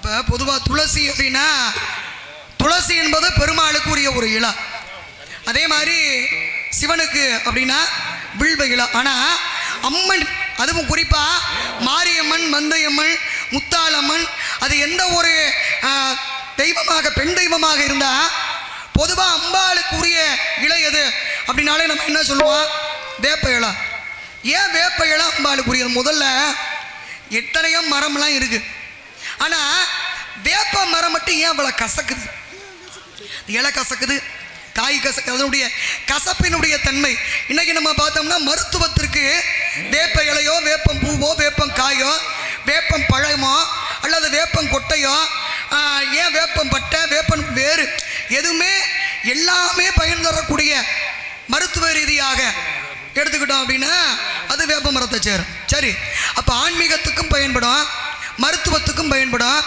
அப்போ பொதுவாக துளசி அப்படின்னா துளசி என்பது பெருமாளுக்கு உரிய ஒரு இலை. அதே மாதிரி சிவனுக்கு அப்படின்னா வில்வ இலை. ஆனால் அம்மன், அதுவும் குறிப்பாக மாரியம்மன், மந்தையம்மன், முத்தாளம்மன், அது எந்த ஒரு தெய்வமாக பெண் தெய்வமாக இருந்தால் பொதுவாக அம்பாளுக்கு உரிய இலை எது அப்படின்னாலே நம்ம என்ன சொல்லுவோம்? வேப்ப இலை. ஏன் வேப்ப இலை அம்பாளுக்கு உரியது? முதல்ல எத்தனையோ மரம்லாம் இருக்குது, ஆனால் வேப்ப மரம் மட்டும் ஏன் அவ்வளோ கசக்குது? இலை கசக்குது, காய் கசக்கு, அதனுடைய கசப்பினுடைய தன்மை. இன்னைக்கு நம்ம பார்த்தோம்னா மருத்துவத்திற்கு வேப்ப இலையோ, வேப்பம் பூவோ, வேப்பம் காயோ, வேப்பம் பழமோ அல்லது வேப்பம் கொட்டையோ, ஏன் வேப்பம் பட்டை, வேப்பம் வேறு, எதுவுமே எல்லாமே பயன் தரக்கூடிய மருத்துவ ரீதியாக எடுத்துக்கிட்டோம் அப்படின்னா அது வேப்ப மரத்தை சேரும். சரி, அப்போ ஆன்மீகத்துக்கும் பயன்படும், மருத்துவத்துக்கும் பயன்படும்.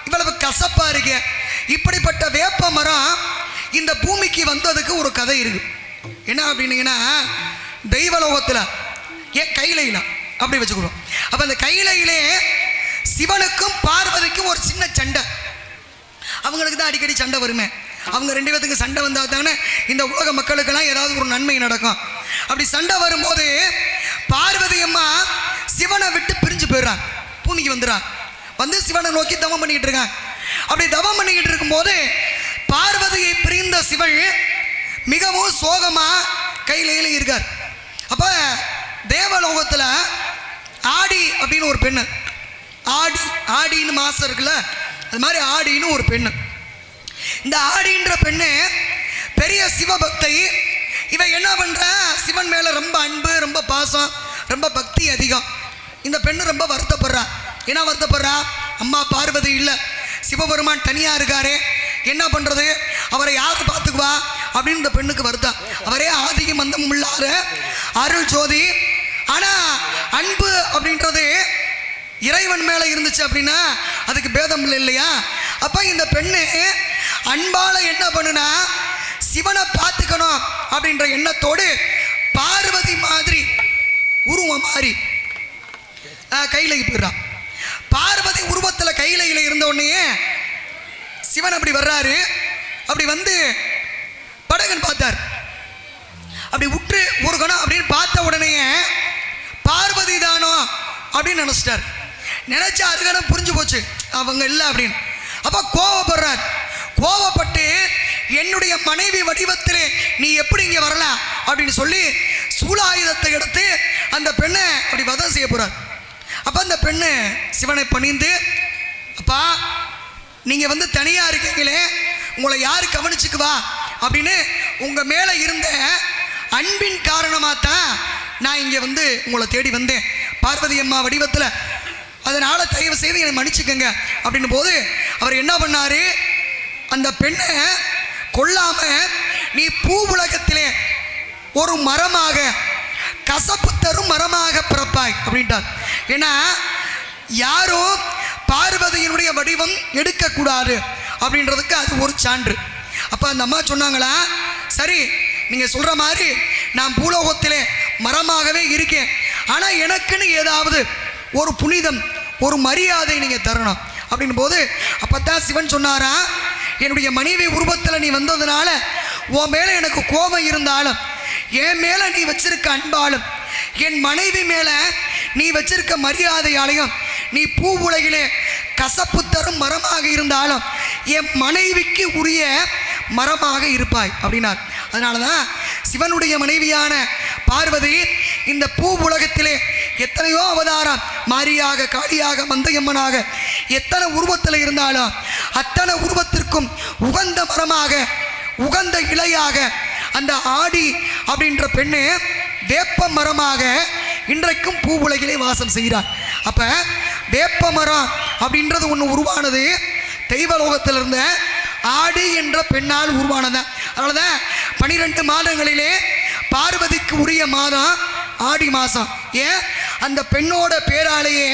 இவ்வளவு கசப்பா இருக்கு. இப்படிப்பட்ட வேப்ப மரம் இந்த பூமிக்கு வந்ததுக்கு ஒரு கதை இருக்கு. என்ன அப்படின்னீங்கன்னா, தெய்வலோகத்தில் ஏன் கைலையில அப்படி வச்சுக்கிறோம். அப்போ அந்த கைலையிலே சிவனுக்கும் பார்வதிக்கும் ஒரு சின்ன சண்டை. அவங்களுக்கு தான் அடிக்கடி சண்டை வருமே. அவங்க ரெண்டு பேத்துக்கு சண்டை வந்தால் தானே இந்த உலக மக்களுக்கெல்லாம் ஏதாவது ஒரு நன்மை நடக்கும். அப்படி சண்டை வரும்போது பார்வதி அம்மா சிவனை விட்டு பிரிஞ்சு போயிடுறாங்க, பூமிக்கு வந்துடுறாங்க. வந்து சிவனை நோக்கி தவம் பண்ணிக்கிட்டு இருக்காங்க. அப்படி தவம் பண்ணிக்கிட்டு இருக்கும்போது பார்வதியை பிரிந்த சிவன் மிகவும் சோகமா கையில இருக்கார். அப்ப தேவலோகத்துல ஆடி அப்படின்னு ஒரு பெண்ணு, ஆடின்னு மாசம் இருக்குல்ல, அது மாதிரி ஆடின்னு ஒரு பெண்ணு. இந்த ஆடின்ற பெண்ணு பெரிய சிவபக்தை. இவ என்ன பண்ற, சிவன் மேல ரொம்ப அன்பு, ரொம்ப பாசம், ரொம்ப பக்தி அதிகம். இந்த பெண்ணு ரொம்ப வருத்தப்படுறா. என்ன வருத்தப்படுறா? அம்மா பார்வதி இல்லை, சிவபெருமான் தனியா இருக்காரு, என்ன பண்றது, அவரை யாரு பார்த்துக்குவா அப்படின்னு இந்த பெண்ணுக்கு வருத்தம். அவரே ஆதியும் மந்தமும் இல்லாத அருள் ஜோதி. ஆனா அன்பு அப்படின்றது இறைவன் மேல இருந்துச்சு அப்படின்னா அதுக்கு பேதம் இல்லை இல்லையா? அப்ப இந்த பெண்ணு அன்பால என்ன பண்ணுனா, சிவனை பார்த்துக்கணும் அப்படின்ற எண்ணத்தோடு பார்வதி மாதிரி உருவம் மாறி கையில போயிடுறான். பார்வதி உருவத்துல கையில இருந்த உடனே சிவன் அப்படி வர்றாரு. அப்படி வந்து படகன் பார்த்தார். அப்படி உற்று ஒரு கணம் அப்படின்னு பார்த்த உடனே பார்வதி தானோ அப்படின்னு நினைச்சிட்டார். நினைச்ச அருகணம் புரிஞ்சு போச்சு அவங்க இல்லை அப்படின்னு. அப்ப கோவப்படுறார். கோவப்பட்டு என்னுடைய மனைவி வடிவத்திலே நீ எப்படி இங்கே வரலாம் அப்படின்னு சொல்லி சூலாயுதத்தை எடுத்து அந்த பெண்ணை அப்படி வதம் செய்ய போறார். அப்போ அந்த பெண்ணு சிவனை பணிந்து, அப்பா நீங்கள் வந்து தனியாக இருக்கீங்களே, உங்களை யார் கவனிச்சுக்குவா அப்படின்னு உங்கள் மேலே இருந்த அன்பின் காரணமாக தான் நான் இங்கே வந்து உங்களை தேடி வந்தேன் பார்வதி அம்மா வடிவத்தில். அதனால் தயவு செய்து என்னை மன்னிச்சுக்கங்க அப்படின்னு போது அவர் என்ன பண்ணார், அந்த பெண்ணை கொல்லாம நீ பூ உலகத்திலே ஒரு மரமாக, கசப்பு தரும் மரமாக பிறப்பாய் அப்படின்ட்டார். ஏன்னா யாரும் பார்வதியினுடைய வடிவம் எடுக்கக்கூடாது அப்படின்றதுக்கு அது ஒரு சான்று. அப்போ அந்த அம்மா சொன்னாங்களா, சரி நீங்கள் சொல்கிற மாதிரி நான் பூலோகத்திலே மரமாகவே இருக்கேன், ஆனால் எனக்குன்னு ஏதாவது ஒரு புனிதம், ஒரு மரியாதை நீங்கள் தரணும் அப்படின்னு போது அப்போ தான் சிவன் சொன்னாரா, என்னுடைய மனைவி உருவத்தில் நீ வந்ததுனால உன் மேலே எனக்கு கோபம் இருந்தாலும், என் மேலே நீ வச்சிருக்க அன்பாலும், என் மனைவி மேலே நீ வச்சிருக்க மரியாதையாலையும், நீ பூ உலகிலே கசப்பு தரும் மரமாக இருந்தாலும் என் மனைவிக்கு உரிய மரமாக இருப்பாய் அப்படின்னார். அதனால தான் சிவனுடைய மனைவியான பார்வதி இந்த பூ உலகத்திலே எத்தனையோ அவதாரம், மாரியாக, காளியாக, மந்தையம்மனாக எத்தனை உருவத்தில் இருந்தாலும் அத்தனை உருவத்திற்கும் உகந்த மரமாக, உகந்த இலையாக அந்த ஆடி அப்படின்ற பெண்ணு வேப்ப மரமாக இன்றைக்கும் பூ உலகிலே வாசம் செய்கிறார். அப்ப வேப்ப மரம் அப்படின்றது ஒன்று உருவானது தெய்வலோகத்தில் இருந்த ஆடி என்ற பெண்ணால் உருவானது. அதனாலதான் 12 மாதங்களிலே பார்வதிக்கு உரிய மாதம் ஆடி மாதம். ஏன் அந்த பெண்ணோட பேராலேயே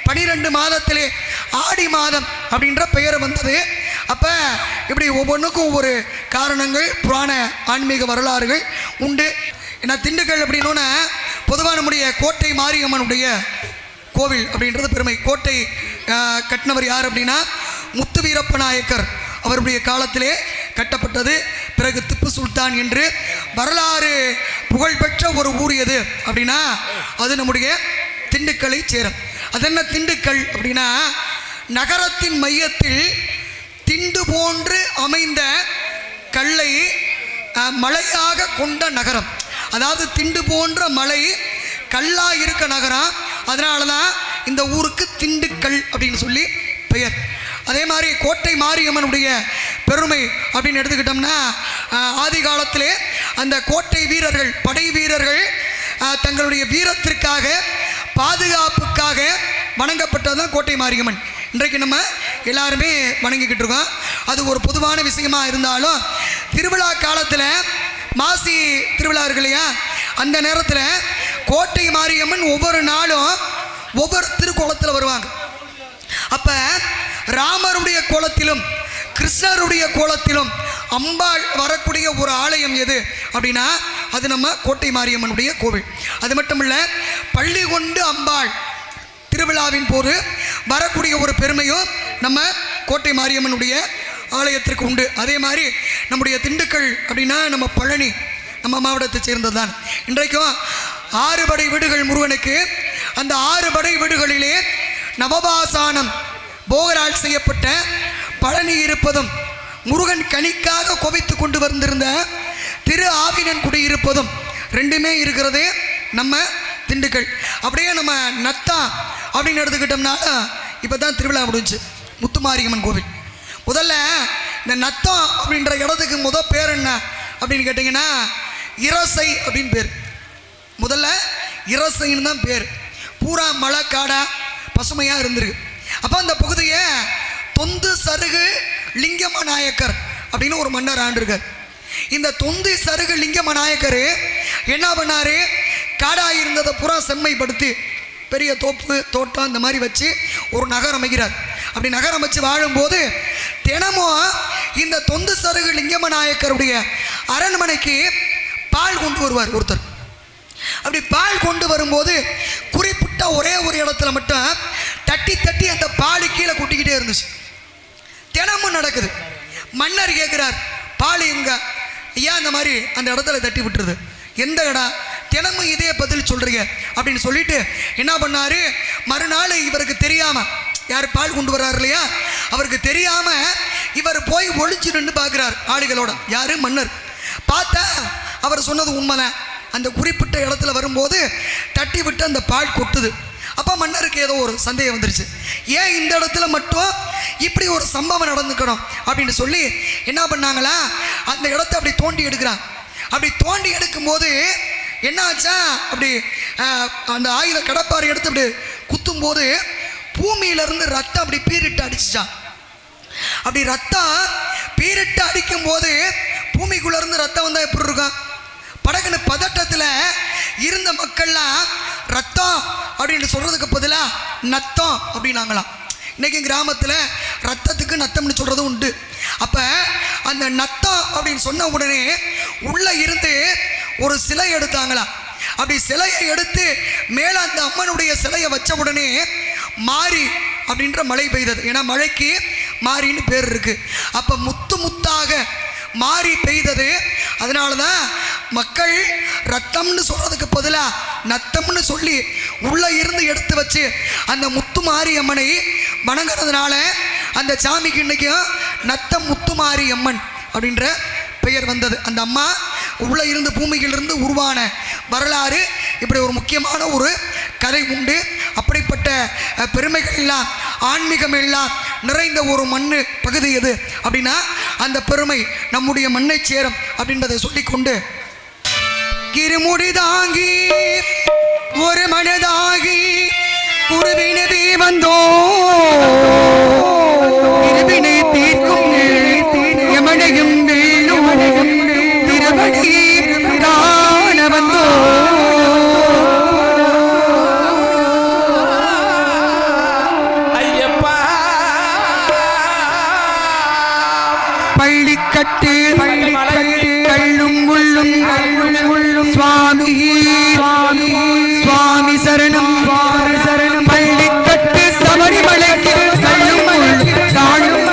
12 மாதத்திலே ஆடி மாதம் அப்படின்ற பெயர் வந்தது. அப்போ இப்படி ஒவ்வொன்றுக்கும் ஒவ்வொரு காரணங்கள், புராண ஆன்மீக வரலாறுகள் உண்டு. ஏன்னா திண்டுக்கல் அப்படின்னோன்னா பொதுவாக நம்முடைய கோட்டை மாரியம்மனுடைய கோவில் அப்படின்றது பெருமை. கோட்டை கட்டினவர் யார் அப்படின்னா முத்து வீரப்ப நாயக்கர் அவருடைய காலத்திலே கட்டப்பட்டது. பிறகு திப்பு சுல்தான் என்று வரலாறு புகழ்பெற்ற ஒரு ஊர் எது அப்படின்னா அது நம்முடைய திண்டுக்கலை சேரும். அது என்ன திண்டுக்கல் அப்படின்னா நகரத்தின் மையத்தில் திண்டு போன்று அமைந்த கல்லை மலையாக கொண்ட நகரம். அதாவது திண்டு போன்ற மலை கல்லாக இருக்க நகரம். அதனால தான் இந்த ஊருக்கு திண்டுக்கல் அப்படின்னு சொல்லி பெயர். அதே மாதிரி கோட்டை மாரியம்மனுடைய பெருமை அப்படின்னு எடுத்துக்கிட்டோம்னா ஆதி காலத்திலே அந்த கோட்டை வீரர்கள் படை வீரர்கள் தங்களுடைய வீரத்திற்காக பாதுகாப்புக்காக வணங்கப்பட்டது தான் கோட்டை மாரியம்மன். இன்றைக்கு நம்ம எல்லாருமே வணங்கிக்கிட்டு இருக்கோம். அது ஒரு பொதுவான விஷயமா இருந்தாலும் திருவிழா காலத்தில் மாசி திருவிழா இருக்கு இல்லையா, அந்த நேரத்தில் கோட்டை மாரியம்மன் ஒவ்வொரு நாளும் ஒவ்வொரு திருக்கோலத்தில் வருவாங்க. அப்போ ராமருடைய கோலத்திலும் கிருஷ்ணருடைய கோலத்திலும் அம்பாள் வரக்கூடிய ஒரு ஆலயம் எது அப்படின்னா அது நம்ம கோட்டை மாரியம்மனுடைய கோவில். அது மட்டும் இல்லை, பள்ளி கொண்டு அம்பாள் திருவிழாவின் போது வரக்கூடிய ஒரு பெருமையும் நம்ம கோட்டை மாரியம்மனுடைய ஆலயத்திற்கு உண்டு. அதே மாதிரி நம்முடைய திண்டுக்கல் அப்படின்னா நம்ம பழனி நம்ம மாவட்டத்தை சேர்ந்தது தான். இன்றைக்கும் 6 படை வீடுகள் முருகனுக்கு. அந்த 6 படை வீடுகளிலே நவபாசானம் போகரால் செய்யப்பட்ட பழனி இருப்பதும் முருகன் கனிக்காக குவித்து கொண்டு வந்திருந்த திரு ஆவினன் குடி இருப்பதும் ரெண்டுமே இருக்கிறது நம்ம திண்டுக்கல். அப்படியே நம்ம நத்தா அப்படின்னு எடுத்துக்கிட்டோம்னா இப்போ தான் திருவிழா முடிஞ்சு முத்துமாரியம்மன் கோவில். முதல்ல இந்த நத்தம் அப்படின்ற இடத்துக்கு பேர் என்ன அப்படின்னு கேட்டிங்கன்னா இரசை அப்படின்னு பேர். முதல்ல இரசைன்னு தான் பேர். பூரா மழை காடா பசுமையாக இருந்திருக்கு. அப்போ அந்த பகுதியை தொந்து சருகு லிங்கம நாயக்கர் அப்படின்னு ஒரு மன்னர் ஆண்டிருக்கார். இந்த தொந்தி சருகு லிங்கம நாயக்கர் என்ன பண்ணார், காடாக இருந்ததை பூரா செம்மைப்படுத்தி பெரிய தோப்பு தோட்டம் இந்த மாதிரி வச்சு ஒரு நகரம் அமைக்கிறார். அப்படி நகரம் வச்சு வாழும்போது தினமும் இந்த தொந்து சருகு லிங்கம நாயக்கருடைய அரண்மனைக்கு பால் கொண்டு வருவார் ஒருத்தர். அப்படி பால் கொண்டு வரும்போது குறிப்பிட்ட ஒரே ஒரு இடத்துல மட்டும் தட்டி தட்டி அந்த பால் கீழே கொட்டிக்கிட்டே இருந்துச்சு. தினமும் நடக்குது. மன்னர் கேட்குறார், பால் எங்க ஐயா? இந்த மாதிரி அந்த இடத்துல தட்டி விட்டுருது. எந்த இடம்? தினமும் இதே பதில் சொல்றீங்க அப்படின்னு சொல்லிட்டு என்ன பண்ணாரு, மறுநாள் இவருக்கு தெரியாம, யார் பால் கொண்டு வர்றாரு இல்லையா, அவருக்கு தெரியாம இவர் போய் ஒளிச்சு நின்று பார்க்கிறார் ஆளுகளோட. யாரு? மன்னர். பார்த்தா அவர் சொன்னது உண்மைதான். அந்த குறிப்பிட்ட இடத்துல வரும்போது தட்டி விட்டு அந்த பால் கொட்டுது. அப்போ மன்னருக்கு ஏதோ ஒரு சந்தேகம் வந்துருச்சு. ஏன் இந்த இடத்துல மட்டும் இப்படி ஒரு சம்பவம் நடந்துக்கணும் அப்படின்னு சொல்லி என்ன பண்ணாங்களா, அந்த இடத்த அப்படி தோண்டி எடுக்கிறான். அப்படி தோண்டி எடுக்கும்போது என்ன ஆச்சா, அப்படி அந்த ஆயுத கடப்பாறை எடுத்து அப்படி குத்தும் போது பூமியிலிருந்து ரத்தம் அப்படி பீரிட்டு அடிச்சுச்சான். அப்படி ரத்தம் பீரிட்டு அடிக்கும் போது பூமிக்குள்ள இருந்து ரத்தம் வந்தா எப்படி இருக்கும்? படகுன்னு பதட்டத்தில் இருந்த மக்கள்லாம் ரத்தம் அப்படின்னு சொல்றதுக்கு பதிலாக நத்தம் அப்படின்னாங்களாம். இன்னைக்கு கிராமத்தில் ரத்தத்துக்கு நத்தம்னு சொல்றது உண்டு. அப்போ அந்த நத்தம் அப்படின்னு சொன்ன உடனே உள்ள இருந்து ஒரு சிலை எடுத்தாங்களா. அப்படி சிலையை எடுத்து மேலே அந்த அம்மனுடைய சிலையை வச்ச உடனே மாரி அப்படின்ற மழை பெய்தது. ஏன்னா மழைக்கு மாரின்னு பேர் இருக்கு. அப்போ முத்து முத்தாக மாறி பெய்தது. அதனால தான் மக்கள் ரத்தம்னு சொல்றதுக்கு பதிலாக நத்தம்னு சொல்லி உள்ள இருந்து எடுத்து வச்சு அந்த முத்து மாரியம்மனை வணங்குறதுனால அந்த சாமிக்கு இன்னைக்கும் நத்தம் முத்து மாரியம்மன் அப்படின்ற பெயர் வந்தது. அந்த அம்மா உள்ள இருந்து பூமியிலிருந்து உருவான வரலாறு இப்படி ஒரு முக்கியமான ஒரு கதை உண்டு. அப்படிப்பட்ட பெருமைகள் எல்லாம் ஆன்மீகம் எல்லாம் நிறைந்த ஒரு மண்ணு பகுதி எது அப்படின்னா அந்த பெருமை நம்முடைய மண்ணை சேரும் அப்படின்றதை சொல்லிக்கொண்டு, கிருமுடி தாங்கி ஒரு மனதாகி குருவினவே வந்தோ இருவினை தீர்க்கும் எமனையும் திருவடி காண வந்தோ பள்ளிக்கட்டு கள்ளும் உள்ளும் சுவாமி சுவாமி சரணம் பள்ளிக்கட்டு சபரிமலைக்கு கள்ளும் காணும்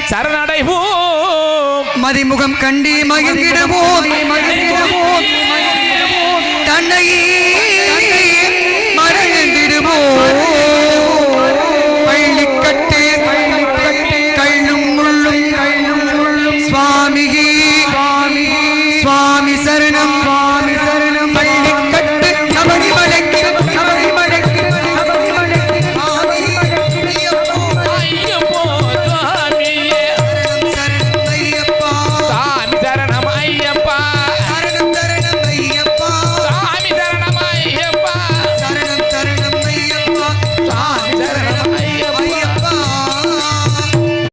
சரணடைவோம் மதிமுகம் கண்டி மகிழ்ந்திடுவோம்